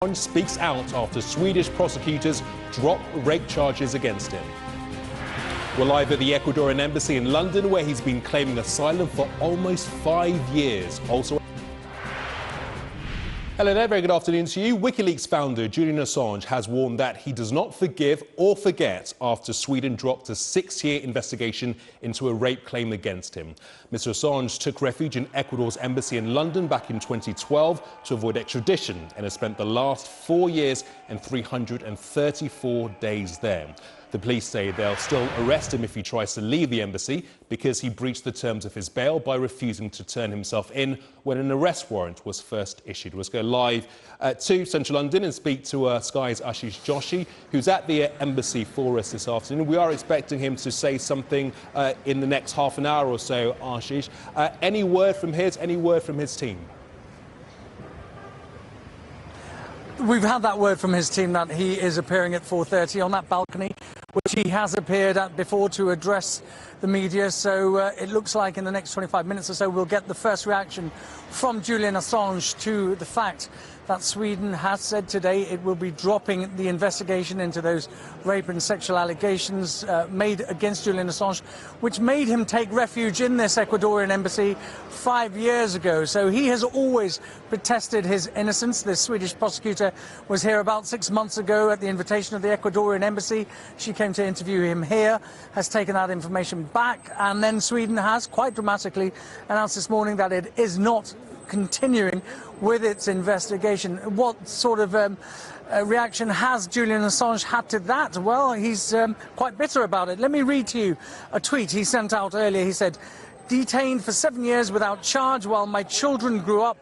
Assange speaks out after Swedish prosecutors drop rape charges against him. We're live at the Ecuadorian embassy in London, where he's been claiming asylum for almost 5 years. Also, hello there, very good afternoon to you. Wikileaks founder Julian Assange has warned that he does not forgive or forget after Sweden dropped a 6-year investigation into a rape claim against him. Mr. Assange took refuge in Ecuador's embassy in London back in 2012 to avoid extradition and has spent the last 4 years and 334 days there. The police say they'll still arrest him if he tries to leave the embassy because he breached the terms of his bail by refusing to turn himself in when an arrest warrant was first issued. Let's go live to central London and speak to Sky's Ashish Joshi, who's at the embassy for us this afternoon. We are expecting him to say something in the next half an hour or so, Ashish. Any word from his team? We've had that word from his team that he is appearing at 4:30 on that balcony, which he has appeared at before to address the media. So it looks like in the next 25 minutes or so we'll get the first reaction from Julian Assange to the fact that Sweden has said today it will be dropping the investigation into those rape and sexual allegations made against Julian Assange, which made him take refuge in this Ecuadorian embassy 5 years ago. So he has always protested his innocence. The Swedish prosecutor was here about 6 months ago at the invitation of the Ecuadorian embassy. She came to interview him here, has taken that information back, and then Sweden has quite dramatically announced this morning that it is not continuing with its investigation. What sort of reaction has Julian Assange had to that? Well, he's quite bitter about it. Let me read to you a tweet he sent out earlier. He said, "Detained for 7 years without charge while my children grew up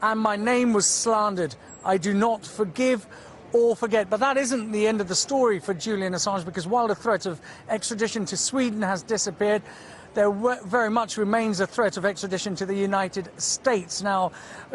and my name was slandered. I do not forgive or forget." But that isn't the end of the story for Julian Assange, because while the threat of extradition to Sweden has disappeared, there very much remains a threat of extradition to the United States. Now,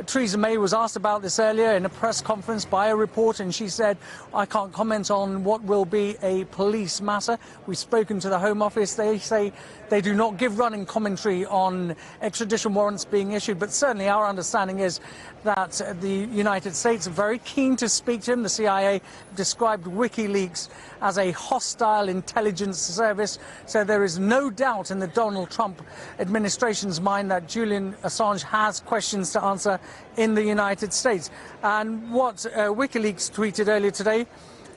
Theresa May was asked about this earlier in a press conference by a reporter, and she said, "I can't comment on what will be a police matter." We've spoken to the Home Office. They say they do not give running commentary on extradition warrants being issued, but certainly our understanding is that the United States are very keen to speak to him. The CIA described Wikileaks as a hostile intelligence service, so there is no doubt in the Donald Trump administration's mind that Julian Assange has questions to answer in the United States. And what Wikileaks tweeted earlier today,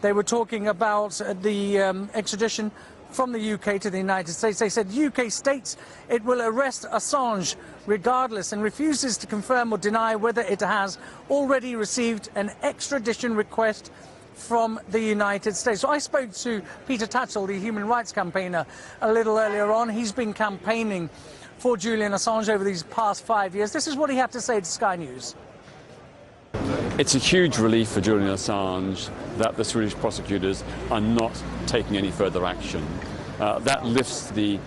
they were talking about the extradition from the UK to the United States. They said UK states it will arrest Assange regardless and refuses to confirm or deny whether it has already received an extradition request from the United States. So I spoke to Peter Tatchell, the human rights campaigner, a little earlier on. He's been campaigning for Julian Assange over these past 5 years. This is what he had to say to Sky News. It's a huge relief for Julian Assange that the Swedish prosecutors are not taking any further action. That lifts the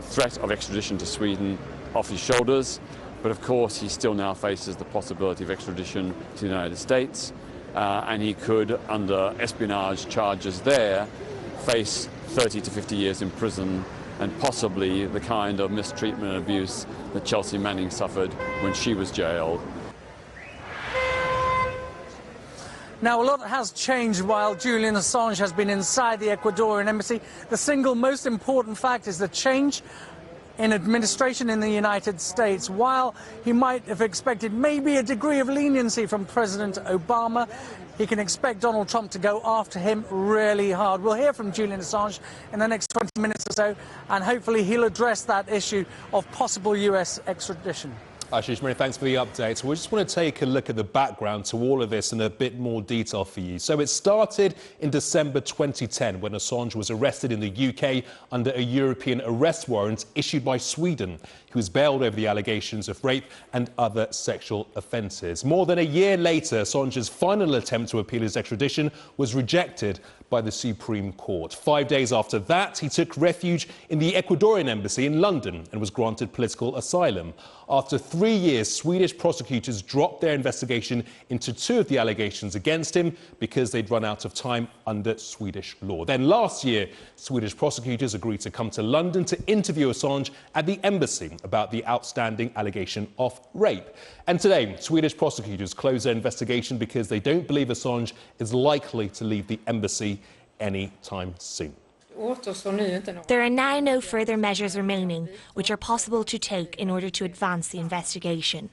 threat of extradition to Sweden off his shoulders, but of course he still now faces the possibility of extradition to the United States, and he could, under espionage charges there, face 30 to 50 years in prison and possibly the kind of mistreatment and abuse that Chelsea Manning suffered when she was jailed. Now, a lot has changed while Julian Assange has been inside the Ecuadorian embassy. The single most important fact is the change in administration in the United States. While he might have expected maybe a degree of leniency from President Obama, he can expect Donald Trump to go after him really hard. We'll hear from Julian Assange in the next 20 minutes or so, and hopefully he'll address that issue of possible US extradition. Ashish, many thanks for the update. We just want to take a look at the background to all of this in a bit more detail for you. So it started in December 2010 when Assange was arrested in the UK under a European arrest warrant issued by Sweden. He was bailed over the allegations of rape and other sexual offences. More than a year later, Assange's final attempt to appeal his extradition was rejected by the Supreme Court. 5 days after that, he took refuge in the Ecuadorian embassy in London and was granted political asylum. After 3 years, Swedish prosecutors dropped their investigation into 2 of the allegations against him because they'd run out of time under Swedish law. Then last year, Swedish prosecutors agreed to come to London to interview Assange at the embassy about the outstanding allegation of rape. And today, Swedish prosecutors closed their investigation because they don't believe Assange is likely to leave the embassy anytime soon. There are now no further measures remaining which are possible to take in order to advance the investigation.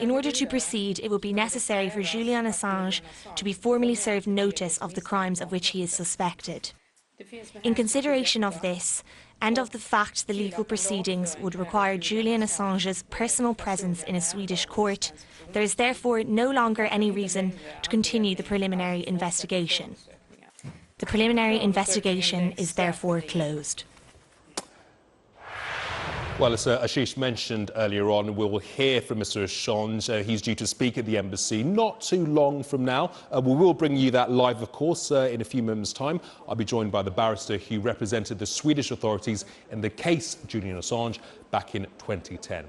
In order to proceed, it will be necessary for Julian Assange to be formally served notice of the crimes of which he is suspected. In consideration of this, and of the fact the legal proceedings would require Julian Assange's personal presence in a Swedish court, there is therefore no longer any reason to continue the preliminary investigation. The preliminary investigation is therefore closed. Well, as Ashish mentioned earlier on, we'll hear from Mr Assange. He's due to speak at the embassy not too long from now. We will bring you that live, of course, in a few moments' time. I'll be joined by the barrister who represented the Swedish authorities in the case Julian Assange back in 2010.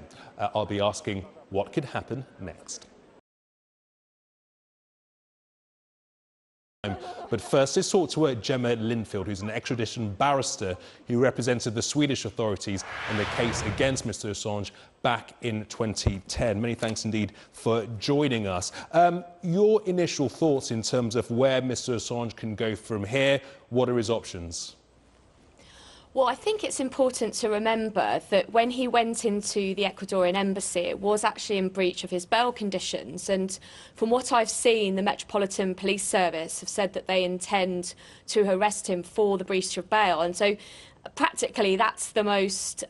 I'll be asking what could happen next. But first, let's talk to Gemma Lindfield, who's an extradition barrister who represented the Swedish authorities in the case against Mr Assange back in 2010. Many thanks indeed for joining us. Your initial thoughts in terms of where Mr Assange can go from here? What are his options? Well, I think it's important to remember that when he went into the Ecuadorian embassy, it was actually in breach of his bail conditions. And from what I've seen, the Metropolitan Police Service have said that they intend to arrest him for the breach of bail. And so practically that's the most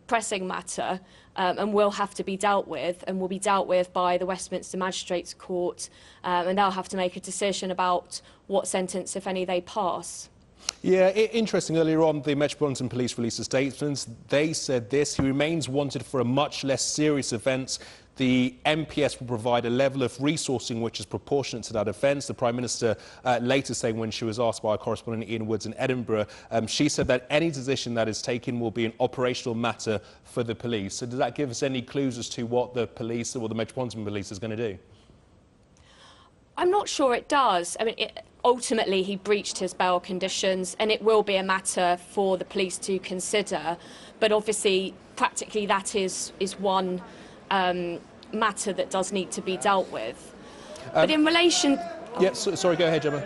pressing matter and will have to be dealt with, and will be dealt with by the Westminster Magistrates Court. And they'll have to make a decision about what sentence, if any, they pass. Yeah, interesting. Earlier on, the Metropolitan Police released a statement. They said this: he remains wanted for a much less serious offence. The MPS will provide a level of resourcing which is proportionate to that offence. The Prime Minister later saying, when she was asked by our correspondent Ian Woods in Edinburgh, she said that any decision that is taken will be an operational matter for the police. So does that give us any clues as to what the police or the Metropolitan Police is going to do? I'm not sure it does. I mean, ultimately, he breached his bail conditions, and it will be a matter for the police to consider. But obviously, practically, that is one matter that does need to be dealt with. But in relation... Yeah, sorry, go ahead, Gemma.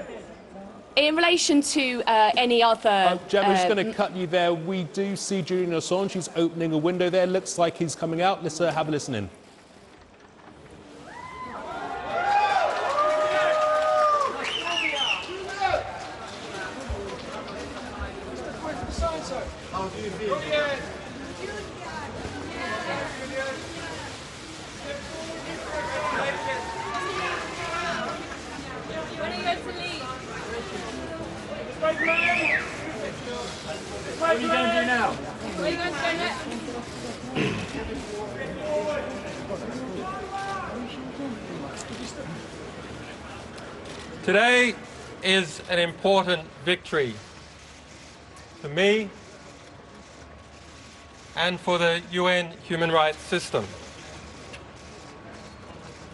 In relation to any other... Gemma, I'm just going to cut you there. We do see Julian Assange. He's opening a window there. Looks like he's coming out. Let's have a listen in. What are you going to do now? Where are you going to go next? Today is an important victory for me and for the UN human rights system.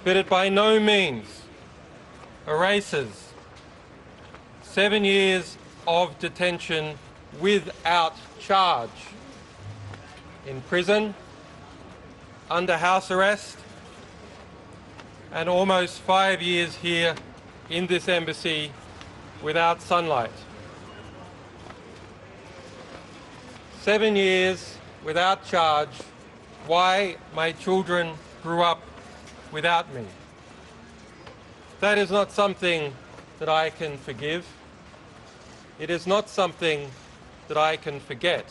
But it by no means erases 7 years of detention without charge, in prison, under house arrest, and almost 5 years here in this embassy without sunlight. 7 years without charge, why my children grew up without me. That is not something that I can forgive. It is not something that I can forget.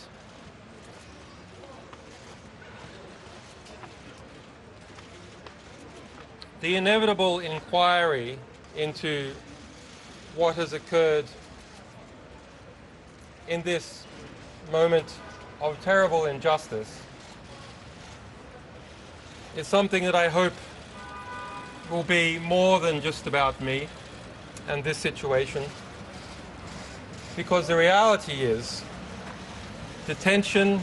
The inevitable inquiry into what has occurred in this moment of terrible injustice is something that I hope will be more than just about me and this situation, because the reality is detention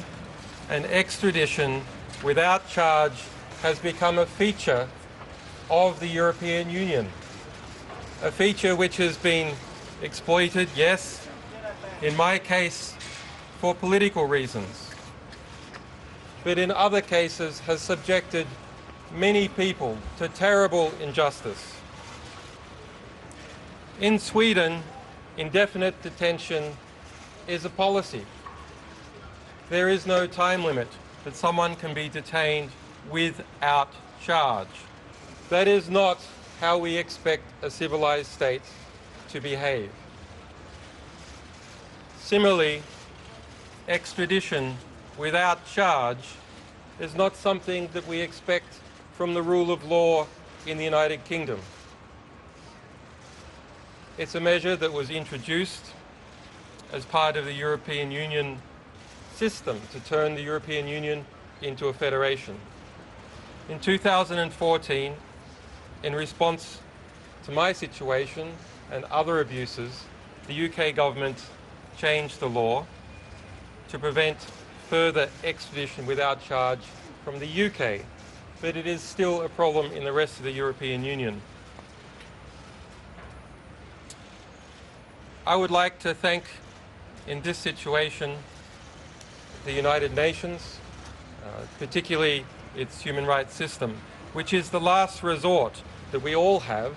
and extradition without charge has become a feature of the European Union, a feature which has been exploited, yes, in my case, for political reasons, but in other cases has subjected many people to terrible injustice. In Sweden, indefinite detention is a policy. There is no time limit that someone can be detained without charge. That is not how we expect a civilized state to behave. Similarly, extradition without charge is not something that we expect from the rule of law in the United Kingdom. It's a measure that was introduced as part of the European Union system to turn the European Union into a federation. In 2014, in response to my situation and other abuses, the UK government changed the law to prevent further extradition without charge from the UK, but it is still a problem in the rest of the European Union. I would like to thank, in this situation, the United Nations, particularly its human rights system, which is the last resort that we all have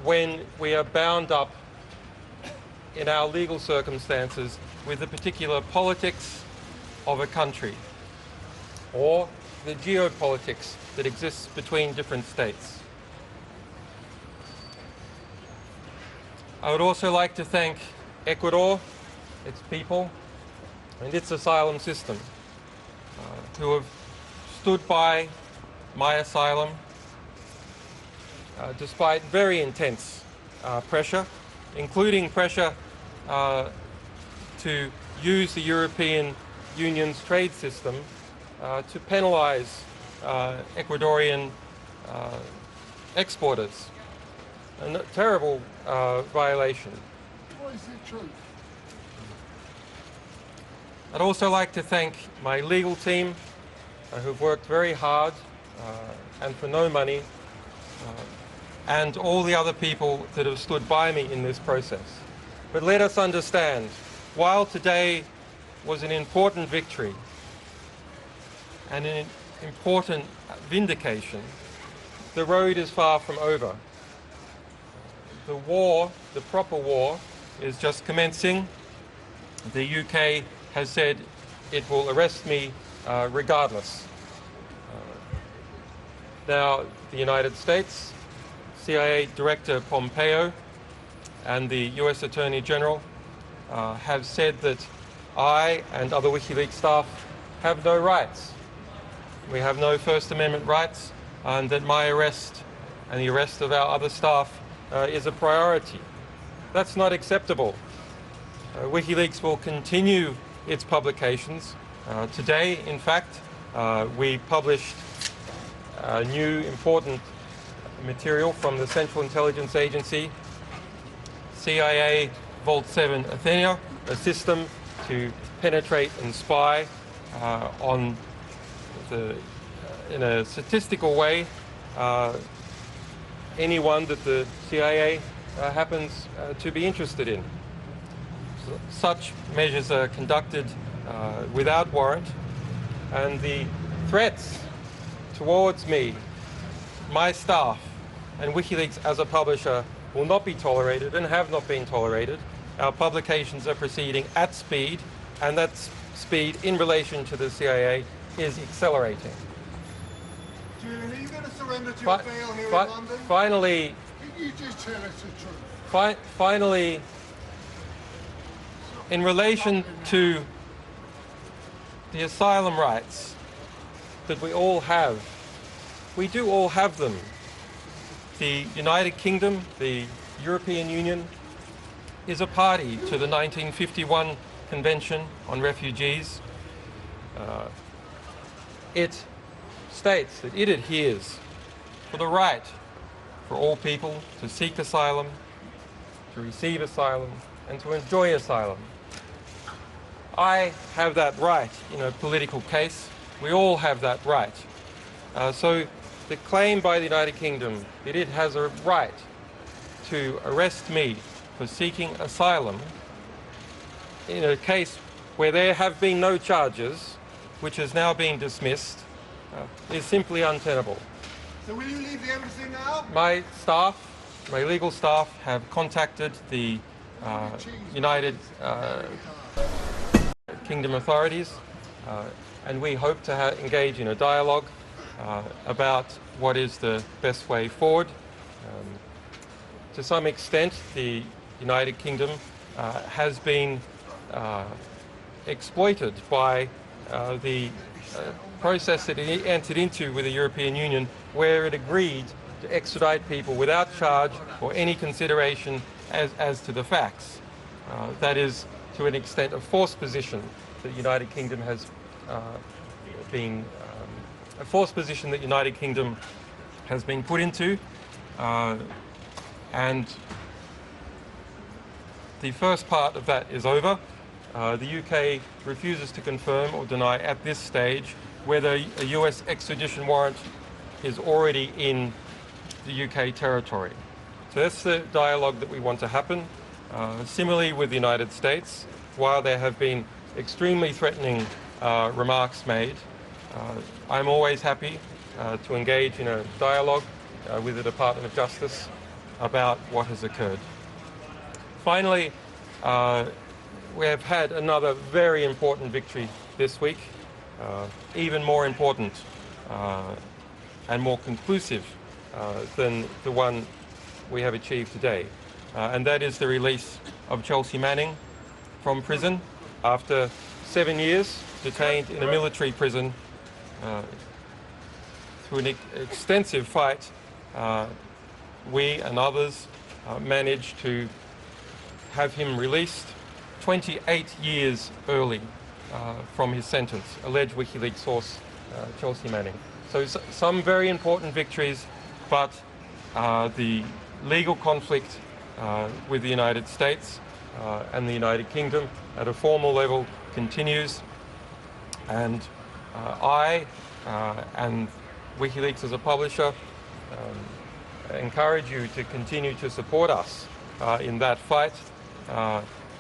when we are bound up in our legal circumstances with the particular politics of a country or the geopolitics that exists between different states. I would also like to thank Ecuador, its people, and its asylum system, who have stood by my asylum despite very intense pressure, including pressure to use the European Union's trade system to penalise Ecuadorian exporters. A terrible violation. What is the truth? I'd also like to thank my legal team who've worked very hard and for no money, and all the other people that have stood by me in this process. But let us understand, while today was an important victory and an important vindication, the road is far from over. The war, the proper war, is just commencing. The UK has said it will arrest me regardless. Now, the United States, CIA Director Pompeo and the US Attorney General have said that I and other Wikileaks staff have no rights. We have no First Amendment rights, and that my arrest and the arrest of our other staff is a priority. That's not acceptable. Wikileaks will continue its publications. Today, in fact, we published new important material from the Central Intelligence Agency, CIA Vault 7 Athena, a system to penetrate and spy in a statistical way anyone that the CIA happens to be interested in. Such measures are conducted without warrant, and the threats towards me, my staff, and Wikileaks as a publisher will not be tolerated and have not been tolerated. Our publications are proceeding at speed, and that speed in relation to the CIA is accelerating. Julian, are you going to surrender to your bail here in London? Finally, Can you just tell us the truth? Finally, in relation to the asylum rights that we all have, we do all have them. The United Kingdom, the European Union, is a party to the 1951 Convention on Refugees. It states that it adheres to the right for all people to seek asylum, to receive asylum, and to enjoy asylum. I have that right in a political case. We all have that right. So the claim by the United Kingdom that it has a right to arrest me for seeking asylum in a case where there have been no charges, which has now been dismissed, is simply untenable. So will you leave the embassy now? My staff, my legal staff, have contacted the United Kingdom authorities, and we hope to engage in a dialogue about what is the best way forward. To some extent, the United Kingdom has been exploited by the process that it entered into with the European Union, where it agreed to extradite people without charge or any consideration as to the facts. That is, to an extent, a forced position that the United Kingdom has been put into, and the first part of that is over. The UK refuses to confirm or deny at this stage whether a US extradition warrant is already in the UK territory. So that's the dialogue that we want to happen. Similarly with the United States, while there have been extremely threatening remarks made, I'm always happy to engage in a dialogue with the Department of Justice about what has occurred. Finally, we have had another very important victory this week, even more important and more conclusive than the one we have achieved today. And that is the release of Chelsea Manning from prison after 7 years detained in a military prison. Through an extensive fight, we and others managed to have him released 28 years early from his sentence, alleged WikiLeaks source Chelsea Manning. So some very important victories, but the legal conflict with the United States and the United Kingdom at a formal level continues. And I and WikiLeaks as a publisher encourage you to continue to support us in that fight.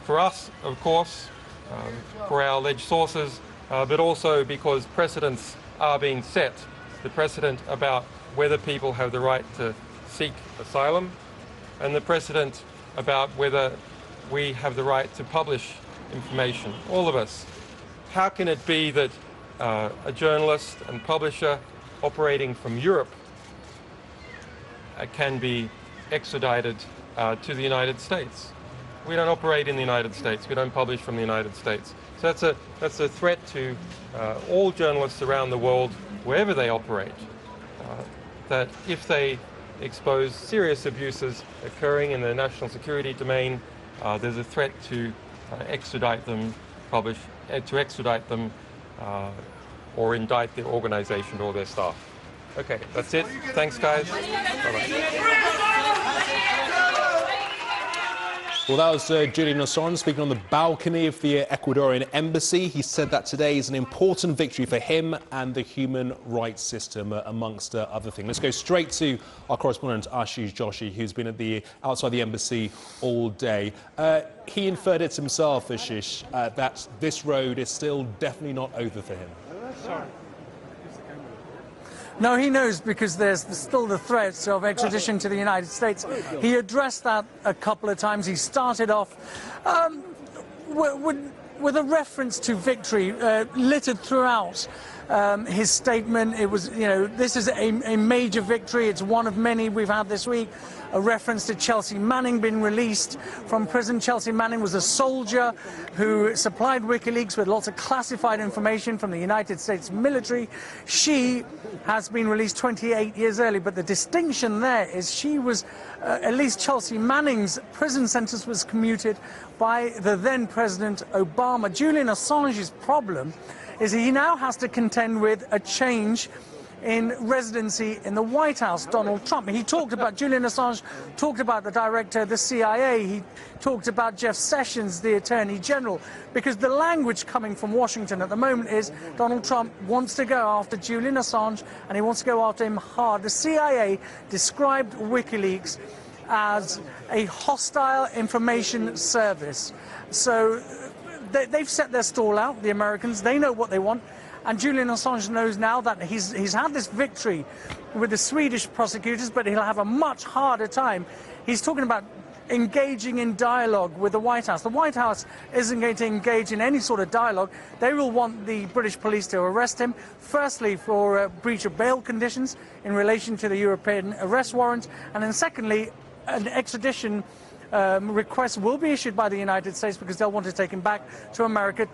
For us, of course, for our alleged sources, but also because precedents are being set. The precedent about whether people have the right to seek asylum, and the precedent about whether we have the right to publish information, all of us. How can it be that a journalist and publisher operating from Europe can be extradited to the United States? We don't operate in the United States. We don't publish from the United States. So that's a threat to all journalists around the world, wherever they operate, that if they expose serious abuses occurring in the national security domain, there's a threat to extradite them, or indict their organization or their staff. Okay, that's it. Thanks, guys. Bye-bye. Well, that was Julian Assange speaking on the balcony of the Ecuadorian embassy. He said that today is an important victory for him and the human rights system, amongst other things. Let's go straight to our correspondent, Ashish Joshi, who's been at outside the embassy all day. He inferred it himself, Ashish, that this road is still definitely not over for him. Sorry. No, he knows, because there's still the threats of extradition to the United States. He addressed that a couple of times. He started off with a reference to victory littered throughout his statement. It was, this is a major victory. It's one of many we've had this week. A reference to Chelsea Manning being released from prison. Chelsea Manning was a soldier who supplied WikiLeaks with lots of classified information from the United States military. She has been released 28 years early, but the distinction there is she was, at least Chelsea Manning's prison sentence was commuted by the then President Obama. Julian Assange's problem is he now has to contend with a change in residency in the White House, Donald Trump. He talked about, Julian Assange talked about the director of the CIA, he talked about Jeff Sessions, the Attorney General, because the language coming from Washington at the moment is Donald Trump wants to go after Julian Assange and he wants to go after him hard. The CIA described Wikileaks as a hostile information service. So they've set their stall out, the Americans, they know what they want. And Julian Assange knows now that he's had this victory with the Swedish prosecutors, but he'll have a much harder time. He's talking about engaging in dialogue with the White House. The White House isn't going to engage in any sort of dialogue. They will want the British police to arrest him, firstly for breach of bail conditions in relation to the European arrest warrant, and then secondly, an extradition request will be issued by the United States because they'll want to take him back to America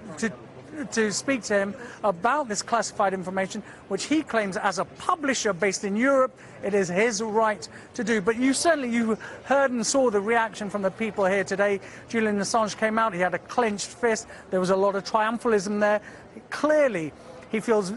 to speak to him about this classified information, which he claims as a publisher based in Europe, it is his right to do. But you heard and saw the reaction from the people here today. Julian Assange came out, he had a clenched fist, there was a lot of triumphalism there. Clearly, he feels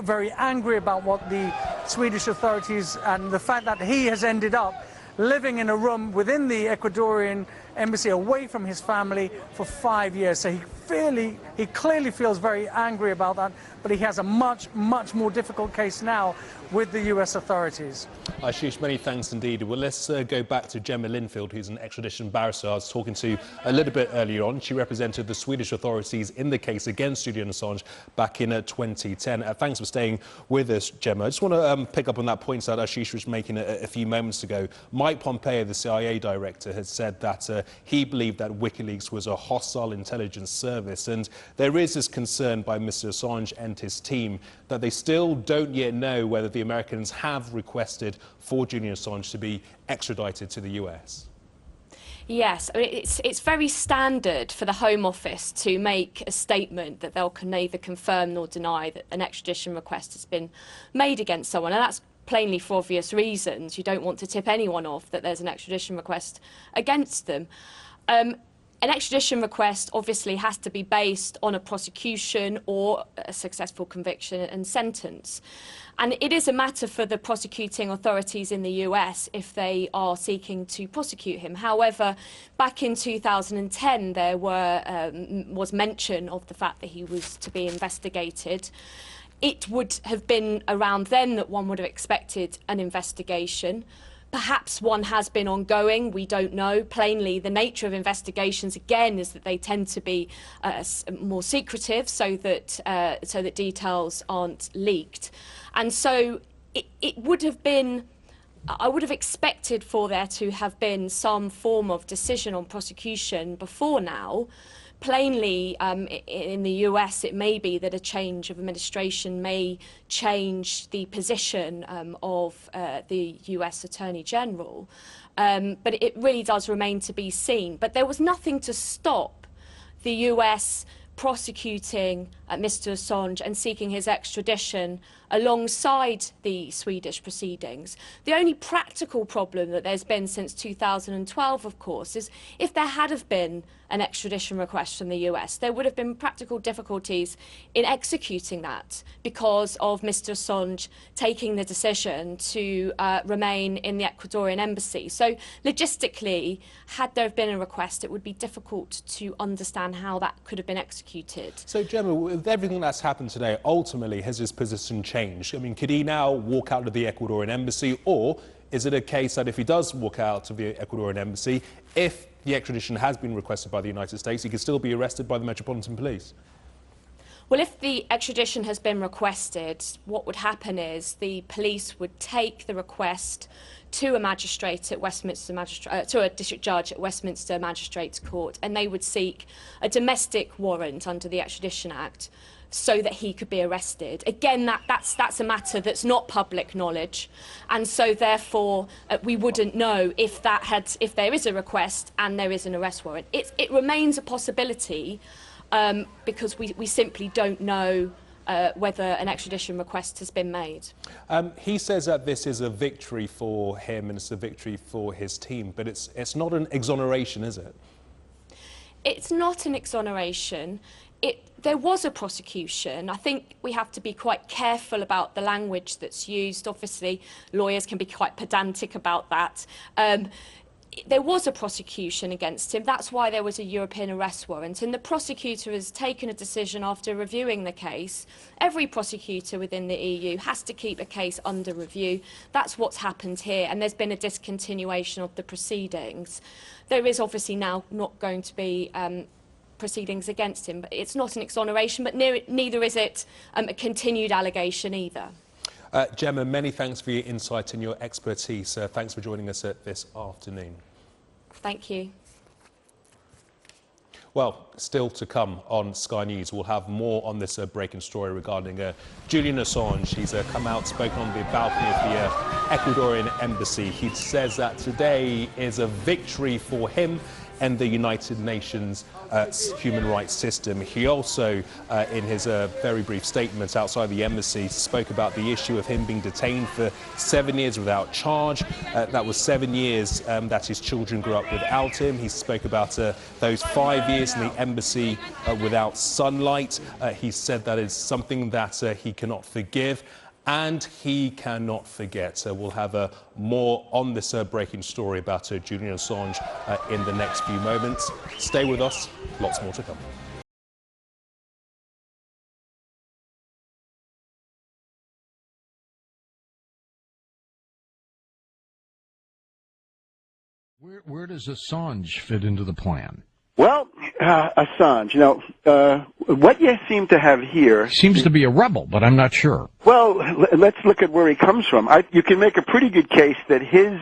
very angry about what the Swedish authorities and the fact that he has ended up living in a room within the Ecuadorian embassy away from his family for 5 years. So he clearly feels very angry about that, but he has a much more difficult case now with the US authorities. Ashish, many thanks indeed. Well, let's go back to Gemma Linfield, who's an extradition barrister I was talking to a little bit earlier on. She represented the Swedish authorities in the case against Julian Assange back in 2010. Thanks for staying with us, Gemma. I just want to pick up on that point that Ashish was making a few moments ago. Mike Pompeo, the CIA director, has said that he believed that Wikileaks was a hostile intelligence service, and there is this concern by Mr. Assange and his team that they still don't yet know whether the Americans have requested for Julian Assange to be extradited to the US. Yes, I mean, it's very standard for the Home Office to make a statement that they'll neither confirm nor deny that an extradition request has been made against someone, and that's plainly for obvious reasons. You don't want to tip anyone off that there's an extradition request against them. An extradition request obviously has to be based on a prosecution or a successful conviction and sentence. And it is a matter for the prosecuting authorities in the US if they are seeking to prosecute him. However, back in 2010, there was mention of the fact that he was to be investigated. It would have been around then that one would have expected an investigation. Perhaps one has been ongoing, we don't know. Plainly, the nature of investigations, again, is that they tend to be more secretive so that details aren't leaked. And so it would have been, I would have expected for there to have been some form of decision on prosecution before now. Plainly, in the US, it may be that a change of administration may change the position of the US Attorney General, but it really does remain to be seen. But there was nothing to stop the US prosecuting Mr. Assange and seeking his extradition alongside the Swedish proceedings. The only practical problem that there's been since 2012, of course, is if there had have been an extradition request from the US, there would have been practical difficulties in executing that because of Mr. Assange taking the decision to remain in the Ecuadorian embassy. So logistically, had there been a request, it would be difficult to understand how that could have been executed. So, Gemma, with everything that's happened today, ultimately, has his position changed? I mean, could he now walk out of the Ecuadorian embassy, or is it a case that if he does walk out of the Ecuadorian embassy, if the extradition has been requested by the United States, he could still be arrested by the Metropolitan Police? Well, if the extradition has been requested, what would happen is the police would take the request to a magistrate at Westminster to a district judge at Westminster Magistrates Court, and they would seek a domestic warrant under the Extradition Act so that he could be arrested. Again, that's a matter that's not public knowledge, and so therefore we wouldn't know if there is a request and there is an arrest warrant. It remains a possibility because we simply don't know whether an extradition request has been made. He says that this is a victory for him and it's a victory for his team, but it's not an exoneration, is it? It's not an exoneration. there was a prosecution. I think we have to be quite careful about the language that's used. Obviously, lawyers can be quite pedantic about that. There was a prosecution against him. That's why there was a European arrest warrant. And the prosecutor has taken a decision after reviewing the case. Every prosecutor within the EU has to keep a case under review. That's what's happened here. And there's been a discontinuation of the proceedings. There is obviously now not going to be proceedings against him. But it's not an exoneration, but neither is it a continued allegation either. Gemma, many thanks for your insight and your expertise. Thanks for joining us this afternoon. Thank you. Well, still to come on Sky News. We'll have more on this breaking story regarding Julian Assange. He's come out, spoken on the balcony of the Ecuadorian embassy. He says that today is a victory for him and the United Nations human rights system. He also, in his very brief statement outside the embassy, spoke about the issue of him being detained for 7 years without charge. That was 7 years that his children grew up without him. He spoke about those 5 years in the embassy without sunlight. He said that is something that he cannot forgive. And he cannot forget. We'll have more on this breaking story about Julian Assange in the next few moments. Stay with us, lots more to come. Where does Assange fit into the plan? Well, Assange, you know, what you seem to have here... Seems to be a rebel, but I'm not sure. Well, let's look at where he comes from. You can make a pretty good case that his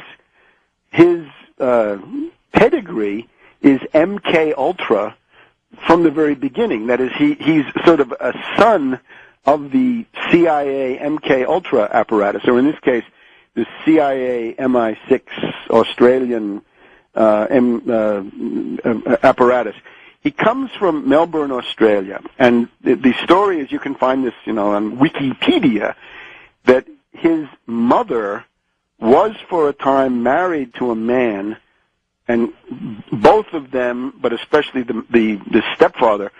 pedigree is MK Ultra from the very beginning. That is, he's sort of a son of the CIA MK Ultra apparatus, or in this case, the CIA MI6 Australian apparatus. He comes from Melbourne, Australia, and the story is, you can find this, you know, on Wikipedia, that his mother was for a time married to a man, and both of them, but especially the stepfather,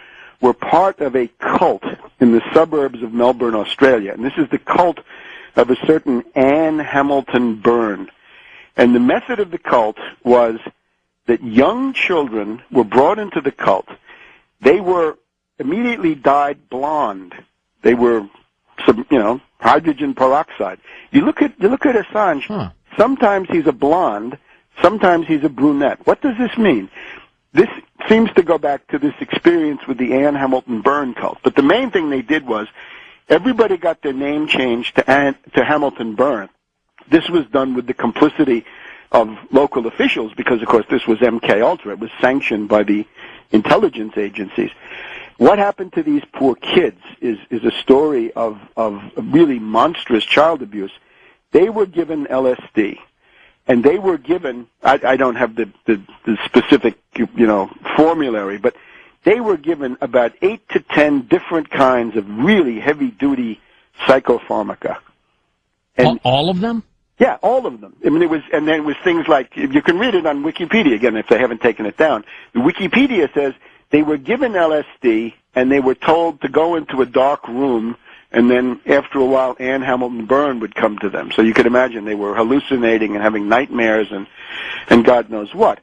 were part of a cult in the suburbs of Melbourne, Australia. And this is the cult of a certain Anne Hamilton-Byrne. And the method of the cult was that young children were brought into the cult. They were immediately dyed blonde. They were, you know, hydrogen peroxide. You look at Assange. Huh. Sometimes he's a blonde. Sometimes he's a brunette. What does this mean? This seems to go back to this experience with the Anne Hamilton-Byrne cult. But the main thing they did was everybody got their name changed to Hamilton-Byrne. This was done with the complicity of local officials because, of course, this was MK Ultra. It was sanctioned by the intelligence agencies. What happened to these poor kids is a story of really monstrous child abuse. They were given LSD, and they were given, I don't have the specific, you know, formulary, but they were given about 8 to 10 different kinds of really heavy-duty psychopharmaca. And all of them? Yeah, all of them. I mean, and then it was things like, you can read it on Wikipedia, again, if they haven't taken it down. The Wikipedia says they were given LSD, and they were told to go into a dark room, and then after a while, Anne Hamilton-Byrne would come to them. So you could imagine they were hallucinating and having nightmares and God knows what.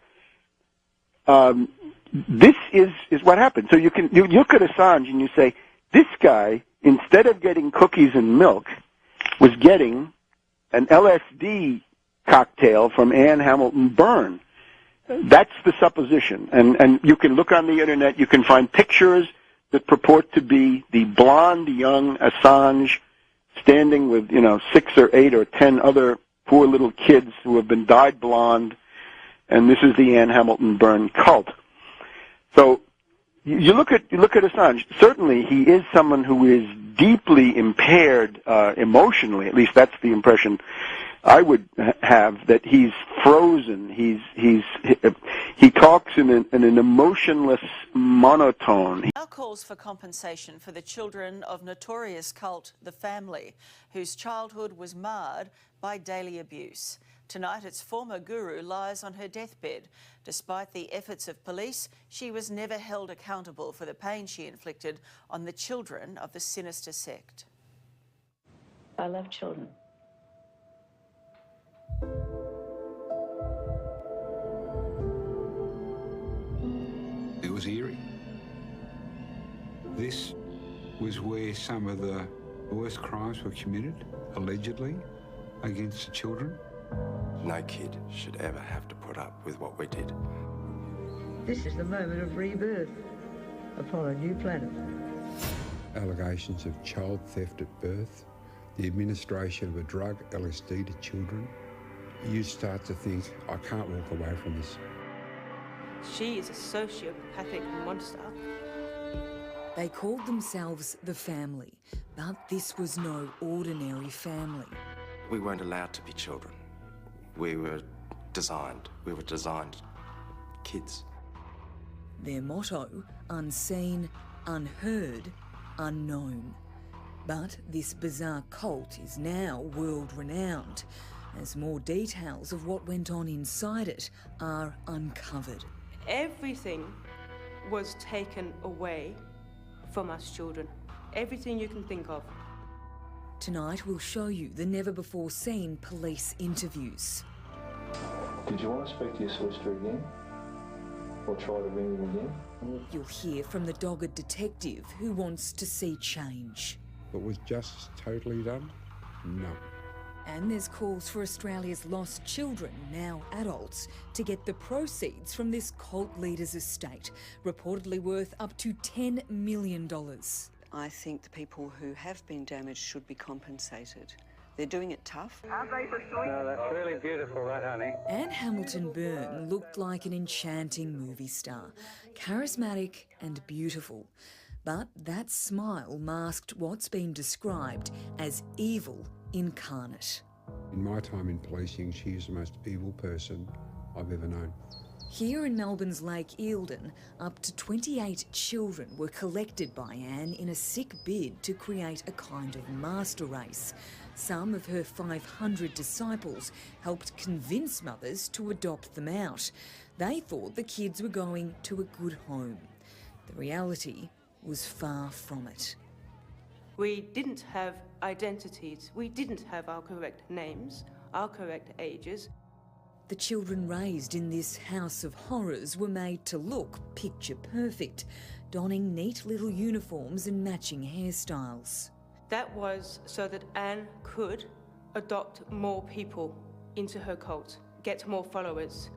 This is what happened. So you look at Assange and you say, this guy, instead of getting cookies and milk, was getting an LSD cocktail from Anne Hamilton-Byrne. That's the supposition. And you can look on the internet, you can find pictures that purport to be the blonde young Assange standing with, you know, 6 or 8 or 10 other poor little kids who have been dyed blonde, and this is the Anne Hamilton-Byrne cult. So you look at Assange. Certainly, he is someone who is deeply impaired emotionally. At least that's the impression I would have, that he's frozen. He talks in an emotionless monotone. Now calls for compensation for the children of notorious cult The Family, whose childhood was marred by daily abuse. Tonight, its former guru lies on her deathbed. Despite the efforts of police, she was never held accountable for the pain she inflicted on the children of the sinister sect. I love children. It was eerie. This was where some of the worst crimes were committed, allegedly, against the children. No kid should ever have to put up with what we did. This is the moment of rebirth upon a new planet. Allegations of child theft at birth, the administration of a drug, LSD, to children. You start to think, I can't walk away from this. She is a sociopathic monster. They called themselves the family, but this was no ordinary family. We weren't allowed to be children. We were designed kids. Their motto, unseen, unheard, unknown. But this bizarre cult is now world-renowned, as more details of what went on inside it are uncovered. Everything was taken away from us children. Everything you can think of. Tonight we'll show you the never-before-seen police interviews. Did you want to speak to your solicitor again? Or try to ring him again? You'll hear from the dogged detective who wants to see change. But was justice totally done? No. And there's calls for Australia's lost children, now adults, to get the proceeds from this cult leader's estate, reportedly worth up to $10 million. I think the people who have been damaged should be compensated. They're doing it tough. Aren't they for sweet? No, that's really beautiful, that, honey. And Hamilton-Byrne looked like an enchanting movie star, charismatic and beautiful. But that smile masked what's been described as evil incarnate. In my time in policing, she is the most evil person I've ever known. Here in Melbourne's Lake Eildon, up to 28 children were collected by Anne in a sick bid to create a kind of master race. Some of her 500 disciples helped convince mothers to adopt them out. They thought the kids were going to a good home. The reality was far from it. We didn't have identities. We didn't have our correct names, our correct ages. The children raised in this house of horrors were made to look picture perfect, donning neat little uniforms and matching hairstyles. That was so that Anne could adopt more people into her cult, get more followers.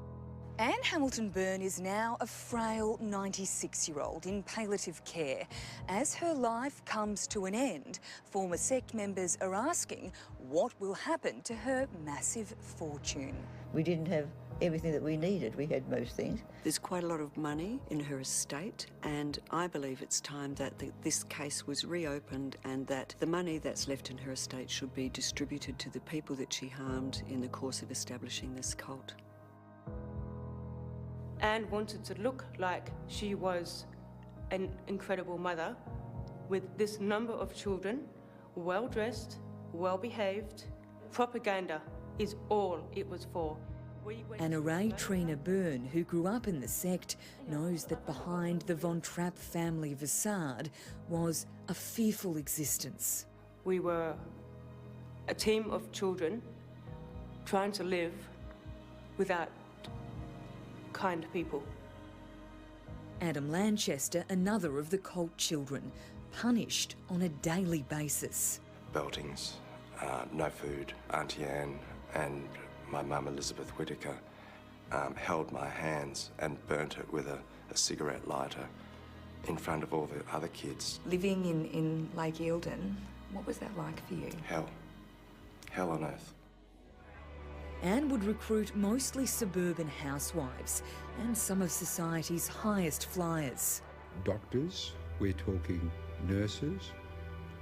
Anne Hamilton-Byrne is now a frail 96-year-old in palliative care. As her life comes to an end, former sect members are asking what will happen to her massive fortune. We didn't have everything that we needed. We had most things. There's quite a lot of money in her estate, and I believe it's time that this case was reopened and that the money that's left in her estate should be distributed to the people that she harmed in the course of establishing this cult. Anne wanted to look like she was an incredible mother with this number of children, well-dressed, well-behaved. Propaganda is all it was for. Anna Ray Trina Byrne, who grew up in the sect, knows that behind the Von Trapp family facade was a fearful existence. We were a team of children trying to live without kind people. Adam Lanchester, another of the cult children, punished on a daily basis. Beltings, no food. Auntie Anne and my mum Elizabeth Whittaker held my hands and burnt it with a cigarette lighter in front of all the other kids. Living in Lake Eildon, what was that like for you? Hell. Hell on earth. Anne would recruit mostly suburban housewives and some of society's highest flyers. Doctors, we're talking nurses,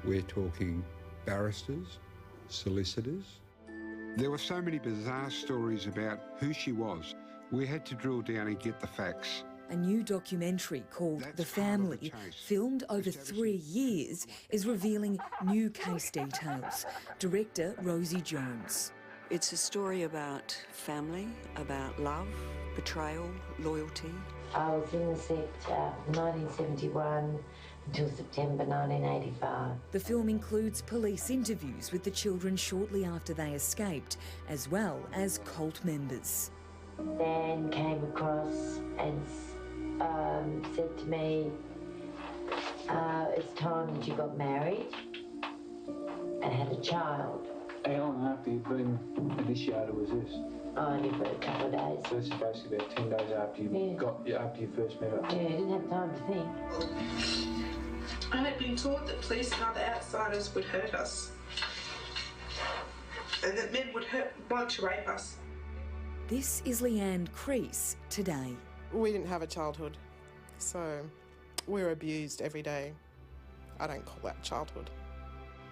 we're talking barristers, solicitors. There were so many bizarre stories about who she was. We had to drill down and get the facts. A new documentary called The Family, filmed over 3 years, is revealing new case details. Director Rosie Jones. It's a story about family, about love, betrayal, loyalty. I was in the sector 1971 until September 1985. The film includes police interviews with the children shortly after they escaped, as well as cult members. Dan came across and said to me, it's time that you got married and had a child. How long after you've been initiated was this? Only for a couple of days. So this is basically about 10 days after you first met her? Yeah, I didn't have time to think. I had been taught that police and other outsiders would hurt us, and that men would want to rape us. This is Leanne Crease today. We didn't have a childhood, so we were abused every day. I don't call that childhood.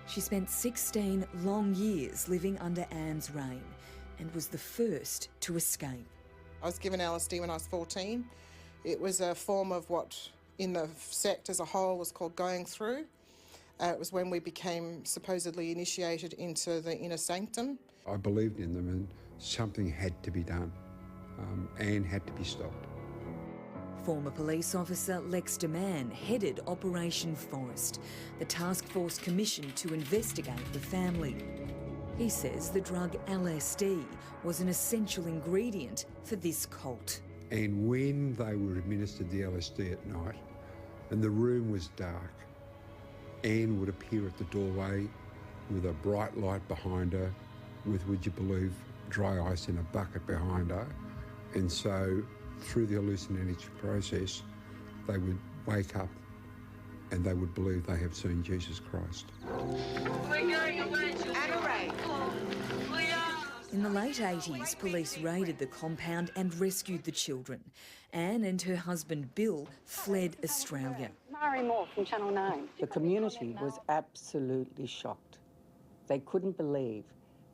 She spent 16 long years living under Anne's reign and was the first to escape. I was given LSD when I was 14. It was a form of what in the sect as a whole was called going through. It was when we became supposedly initiated into the inner sanctum. I believed in them and something had to be done. Anne had to be stopped. Former police officer Lex DeMann headed Operation Forest, the task force commissioned to investigate the family. He says the drug LSD was an essential ingredient for this cult. And when they were administered the LSD at night and the room was dark, Anne would appear at the doorway with a bright light behind her, with, would you believe, dry ice in a bucket behind her. And so through the hallucinatory process, they would wake up and they would believe they have seen Jesus Christ. In the late 80s, police raided the compound and rescued the children. Anne and her husband Bill fled Australia. Mari Moore from Channel 9. The community was absolutely shocked. They couldn't believe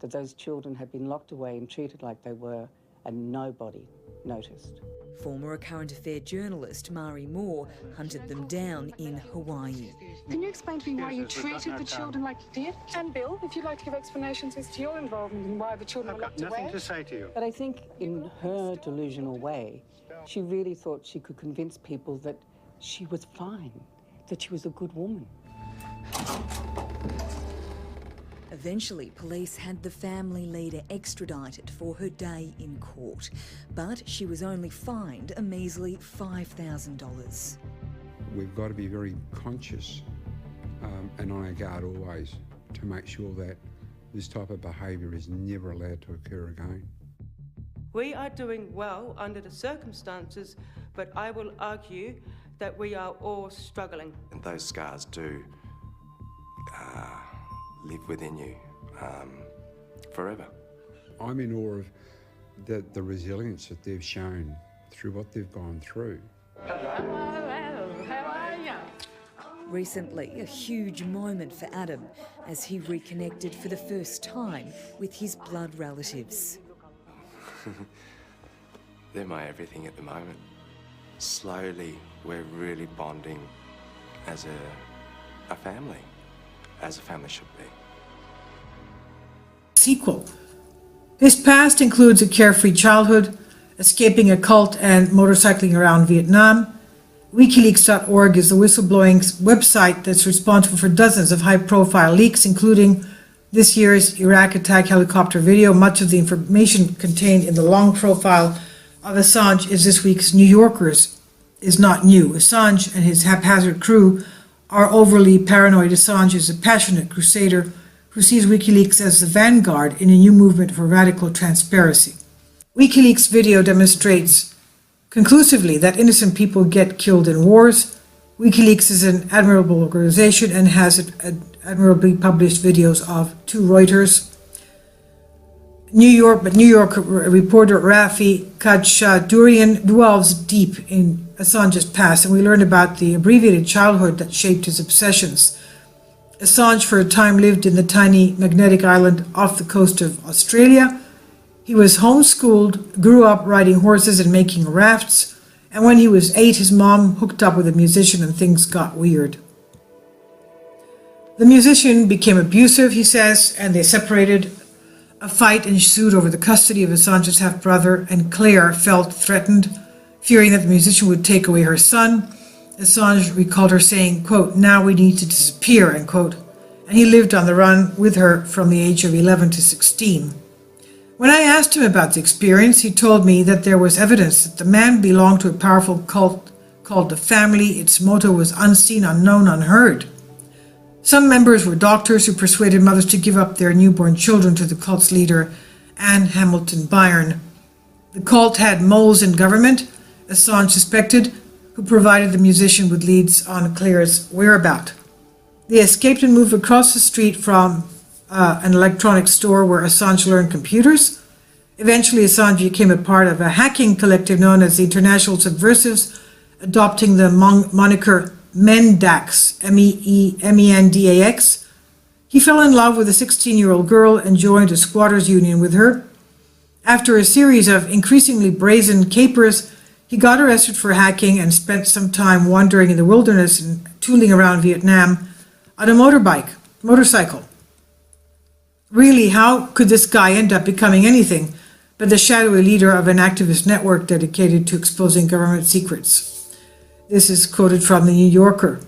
that those children had been locked away and treated like they were, and nobody noticed. Former Current Affair journalist Mari Moore hunted them down in Hawaii. Can you explain to me why you treated the children like you did? And Bill, if you'd like to give explanations as to your involvement in why the children were locked away. Nothing to say to you. But I think in her delusional way, she really thought she could convince people that she was fine, that she was a good woman. Eventually, police had the family leader extradited for her day in court, but she was only fined a measly $5,000. We've got to be very conscious and on our guard always to make sure that this type of behaviour is never allowed to occur again. We are doing well under the circumstances, but I will argue that we are all struggling. And those scars do live within you forever. I'm in awe of the resilience that they've shown through what they've gone through. Hello, how are you? Recently, a huge moment for Adam as he reconnected for the first time with his blood relatives. They're my everything at the moment. Slowly, we're really bonding as a family, as a family should be. Sequel. His past includes a carefree childhood, escaping a cult and motorcycling around Vietnam. Wikileaks.org is the whistleblowing website that's responsible for dozens of high-profile leaks, including this year's Iraq attack helicopter video. Much of the information contained in the long profile of Assange is this week's New Yorker's is not new. Assange and his haphazard crew are overly paranoid. Assange is a passionate crusader who sees Wikileaks as the vanguard in a new movement for radical transparency. Wikileaks video demonstrates conclusively that innocent people get killed in wars. Wikileaks is an admirable organization and has admirably published videos of to Reuters. New York reporter Rafi Khachaturian delves deep in Assange's past, and we learn about the abbreviated childhood that shaped his obsessions. Assange for a time lived in the tiny magnetic island off the coast of Australia. He was homeschooled, grew up riding horses and making rafts, and when he was 8, his mom hooked up with a musician and things got weird. The musician became abusive, he says, and they separated. A fight ensued over the custody of Assange's half-brother, and Claire felt threatened, fearing that the musician would take away her son. Assange recalled her saying, quote, "Now we need to disappear," end quote, and he lived on the run with her from the age of 11 to 16. When I asked him about the experience, he told me that there was evidence that the man belonged to a powerful cult called the Family. Its motto was unseen, unknown, unheard. Some members were doctors who persuaded mothers to give up their newborn children to the cult's leader, Hamilton-Byrne. The cult had moles in government, Assange suspected, who provided the musician with leads on Claire's whereabouts. They escaped and moved across the street from an electronics store where Assange learned computers. Eventually, Assange became a part of a hacking collective known as the International Subversives, adopting the moniker Mendax, M-E-N-D-A-X. He fell in love with a 16-year-old girl and joined a squatters' union with her. After a series of increasingly brazen capers, he got arrested for hacking and spent some time wandering in the wilderness and tooling around Vietnam on a motorcycle. Really, how could this guy end up becoming anything but the shadowy leader of an activist network dedicated to exposing government secrets? This is quoted from The New Yorker.